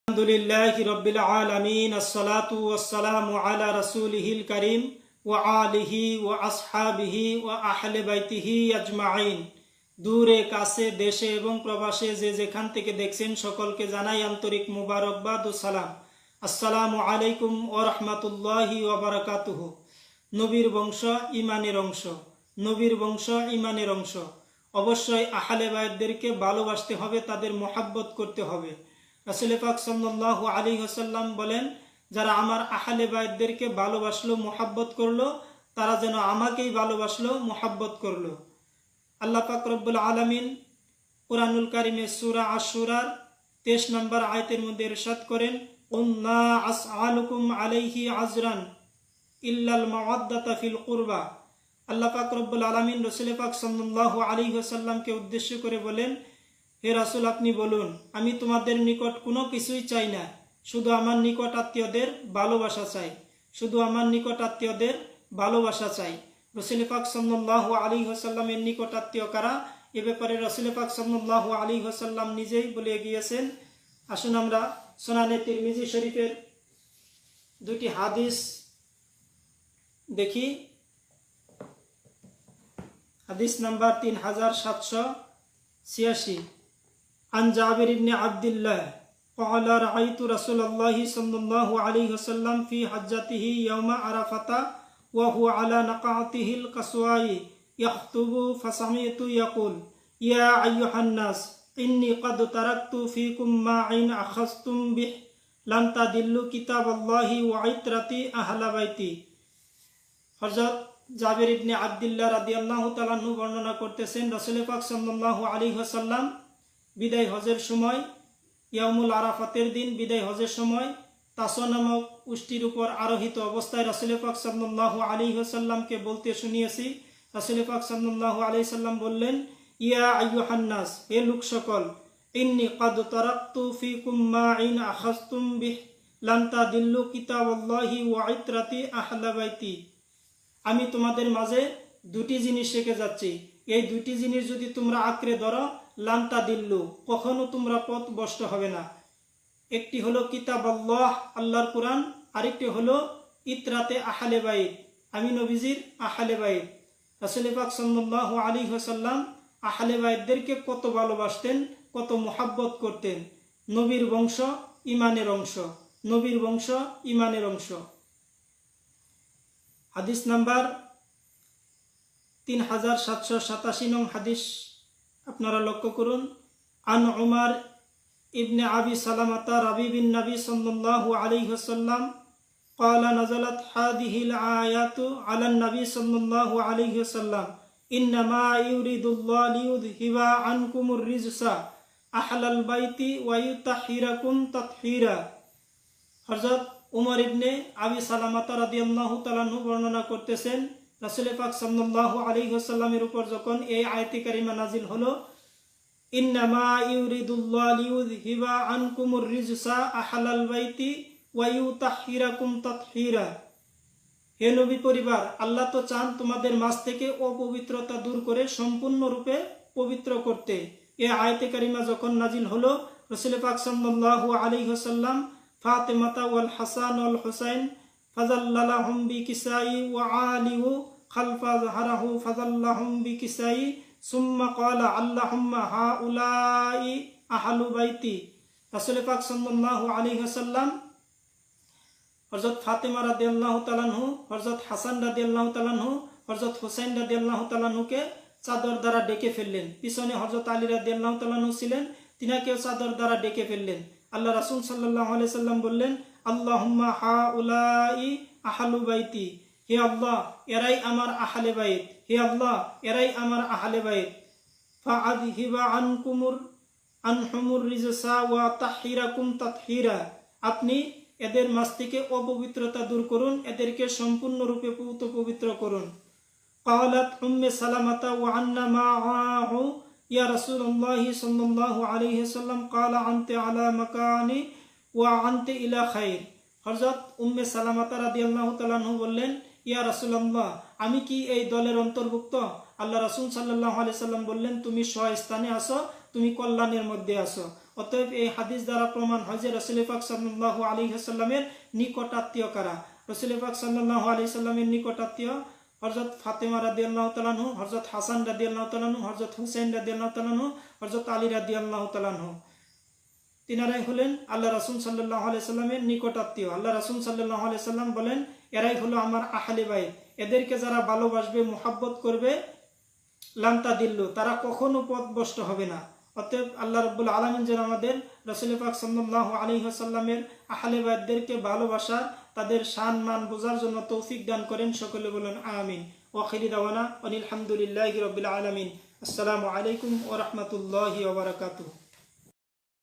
আলহামদুলিল্লাহি রাব্বিল আলামিন আসসালাতু ওয়াসসালামু আলা রাসূলিহিল কারীম ওয়া আলিহি ওয়া আসহাবিহি ওয়া আহলি বাইতিহি আজমাইন। দূরে কাছে দেশে এবং প্রবাসে যে যেখান থেকে দেখছেন সকলকে জানাই আন্তরিক মুবারকবাদ ও সালাম। আসসালামু আলাইকুম ওয়া রাহমাতুল্লাহি ওয়া বারাকাতুহু। নবীর বংশ ঈমানের অংশ, নবীর বংশ ঈমানের অংশ। অবশ্যই আহলে বাইতদেরকে ভালোবাসতে হবে, তাদের মোহাব্বত করতে হবে। রাসূল পাক সাল্লাল্লাহু আলাইহি ওয়াসাল্লাম বলেন, যারা আমার আহলে বাইতদেরকে ভালোবাসলো, মোহাব্বত করলো, তারা যেন আমাকেই ভালোবাসলো, মোহাব্বত করলো। আল্লাহ পাক রব্বুল আলামিন কুরআনুল কারীমে সূরা আশ-শূরার 23 নম্বর আয়াতের মধ্যে ইরশাদ করেন, উন্না আসআলুকুম আলাইহি আজরান ইল্লাল মাওয়াদ্দাতা ফিল কুরবা। আল্লাহ পাক রব্বুল আলামিন রাসূল পাক সাল্লাল্লাহু আলাইহি ওয়াসাল্লামকে উদ্দেশ্য করে বলেন, হে রাসূল, আপনি বলুন, আমি তোমাদের নিকট কোনো কিছুই চাই না, শুধু আমার নিকট আত্মীয়দের ভালোবাসা চাই, শুধু আমার নিকট আত্মীয়দের ভালোবাসা চাই। রাসূল পাক সাল্লাল্লাহু আলাইহি ওয়াসাল্লামের নিকট আত্মীয় কারা, এ ব্যাপারে রাসূল পাক সাল্লাল্লাহু আলাইহি ওয়াসাল্লাম নিজেই বলে গিয়েছেন। আসুন আমরা সুনানে তিরমিজি শরীফের দুটি হাদিস দেখি। হাদিস নাম্বার 3786। عن جابر بن عبد الله قال رأيت رسول الله صلى الله عليه وسلم في حجته يوم عرفة وهو على نقعته القصواء يخطب فسمعت يقول يا أيها الناس إني قد تركت فيكم ما إن أخذتم به لن تضلوا كتاب الله وعترتي أهل بيتي। হযরত জাবির ইবনে আব্দুল্লাহ রাদিয়াল্লাহু তাআলা আনহু বর্ণনা করতেছেন, রাসূল পাক সাল্লাল্লাহু আলাইহি ওয়াসাল্লাম বিদায় হজের সময়, ইয়াউমুল আরাফাতের দিন বিদায় হজের সময় তাসা নামক উষ্টির উপর আরোহিত অবস্থায় রাসূল পাক সাল্লাল্লাহু আলাইহি ওয়াসাল্লামকে বলতে শুনিয়েছি। রাসূল পাক সাল্লাল্লাহু আলাইহি সাল্লাম বললেন, ইয়া আইয়ুহান নাস, হে লোক সকল, ইন্নী ক্বাদ তারাকতু ফীকুম মা ইন আখাযতুম বিহি লান তাদিল্লু কিতাবাল্লাহি ওয়া ইতরাতি আহলি বাইতি। আমি তোমাদের মাঝে দুটি জিনিস রেখে যাচ্ছি, এই দুটি জিনিস যদি তোমরা আঁকড়ে ধরো, লান্তা দিল্লু, কখনো তোমরা পথ ভ্রষ্ট হবে না। একটি হলো কিতাব আল্লাহ, আল্লাহর কোরআন, আরেকটি হলো ইতরাতে আহলে বাইত, আমি নবীজির আহলে বাইত। রাসূল পাক সাল্লাল্লাহু আলাইহি ওয়াসাল্লাম আহলে বাইতদেরকে কত ভালোবাসতেন, কত মোহাব্বত করতেন। নবীর বংশ ঈমানের অংশ, নবীর বংশ ঈমানের অংশ। হাদিস নাম্বার 3787 নং হাদিস আপনারা লক্ষ্য করুন। আন উমার ইবনে আবি সালামাতা রাবিবিন নবী সাল্লাল্লাহু আলাইহি ওয়াসাল্লাম قال نزلت هذه الآيات على النبي صلى الله عليه وسلم إنما يريد الله ليذهب عنكم الرجس أهل البيت ويطهركم تطهيرا। হযরত উমর ইবনে আবি সালামাতা রাদিয়াল্লাহু তাআলা আনহু বর্ণনা করতেছেন, রাসূল পাক সাল্লাল্লাহু আলাইহি ওয়াসাল্লামের উপর যখন এই আয়াতে কারিমা নাজিল হলো, ইন্নামা ইউরিদুল্লাহু লিইউযহিবা আনকুমুর রিজসা আহলাল বাইতি ওয়া ইউতাহহিরাকুম তাতহীরা। হে নবী পরিবার, আল্লাহ তো চান তোমাদের মাঝ থেকে অপবিত্রতা দূর করে সম্পূর্ণরূপে পবিত্র করতে। এই আয়াতে কারিমা যখন নাজিল হলো, রাসূল পাক সাল্লাল্লাহু আলাইহি ওয়াসাল্লাম ফাতেমাতা ওয়াল হাসান ওয়াল হুসাইন ফাযাল্লালাহুম বিকিসাই ওয়া আলিহু খালফা যাহরাহু ফাযাল্লাহুম বিকিসাই সুম্মা ক্বালা আল্লাহুম্মা হাউলাই আহলু বাইতি। রাসূল পাক সাল্লাল্লাহু আলাইহি ওয়াসাল্লাম হযরত ফাতেমা রাদিয়াল্লাহু তাআলা আনহু, হযরত হাসান রাদিয়াল্লাহু তাআলা আনহু, হযরত হুসাইন রাদিয়াল্লাহু তাআলা আনহুকে চাদর দ্বারা ডেকে ফেললেন। পিছনে হযরত আলী রাদিয়াল্লাহু তাআলা আনহু ছিলেন, তিনাকেও চাদর দ্বারা ডেকে ফেললেন। আল্লাহ রাসূল সাল্লাল্লাহু আলাইহি সাল্লাম বললেন, আল্লাহুম্মা হাউলাই আহলু বাইতি, হে আল্লাহ, এরাই আমার আহলে বাইত, হে আল্লাহ, এরাই আমার আহলে বাইত। ফাআযহিবা আনহুমুর রিজসা ওয়া তাহহিরাকুম তাতহীরা, আপনি এদের মাঝ থেকে অপবিত্রতা দূর করুন, এদেরকে সম্পূর্ণরূপে পবিত্র করুন। ক্বালাত উম্মে সালামাতা ওয়া আন্না মাআহু ইয়া রাসূলুল্লাহি সাল্লাল্লাহু আলাইহি ওয়াসাল্লাম ক্বালা আনতা আলা মাকানি ওয়া আনতা ইলা খায়র। হযরত উম্মে সালামাতা রাদিয়াল্লাহু তাআলা আনহু বললেন, ইয়া রাসূলুল্লাহ, আমি কি এই দলের অন্তর্ভুক্ত? আল্লাহ রাসূল সাল্লাল্লাহু আলাইহি সাল্লাম বললেন, তুমি স্বস্থানে আসো, তুমি কল্যাণের মধ্যে আসো। অতএব এই হাদিস দ্বারা প্রমাণ হয় যে রাসূল পাক সাল্লাল্লাহু আলাইহি ওয়াসাল্লামের নিকটাত্মীয় কারা। রাসূল পাক সাল্লাল্লাহু আলাইহি ওয়াসাল্লামের নিকটাত্মীয় হযরত ফাতেমা রাদিয়াল্লাহু তাআলা আনহু, হযরত হাসান রাদিয়াল্লাহু তাআলা আনহু, হযরত হুসাইন রাদিয়াল্লাহু তাআলা আনহু, হযরত আলী রাদিয়াল্লাহু তাআলা আনহু। তিনারাই হলেন আল্লাহ রাসূল সাল্লাল্লাহু আলাইহি ওয়াসাল্লামের নিকটাত্মীয়। আল্লাহ রাসূল সাল্লাল্লাহু আলাইহি ওয়াসাল্লাম বলেন, এরাই হলো আমার আহলে বাইত, এদেরকে যারা ভালোবাসবে, মুহাব্বত করবে, লান্তা দিল্লু, তারা কখনো পথভ্রষ্ট হবে না। অতএব আল্লাহ রাব্বুল আলামিন যেন আমাদের রাসূল পাক সাল্লাল্লাহু আলাইহি ওয়াসাল্লামের আহলে বাইতদেরকে ভালোবাসার, তাদের শান মান বোঝার জন্য তৌফিক দান করেন। সকলে বলেন আমিন। ওয়া আখিরি দাওয়ানা আলহামদুলিল্লাহি রাব্বিল আলামিন। আসসালামু আলাইকুম ওয়া রাহমাতুল্লাহি ওয়া বারাকাতুহু।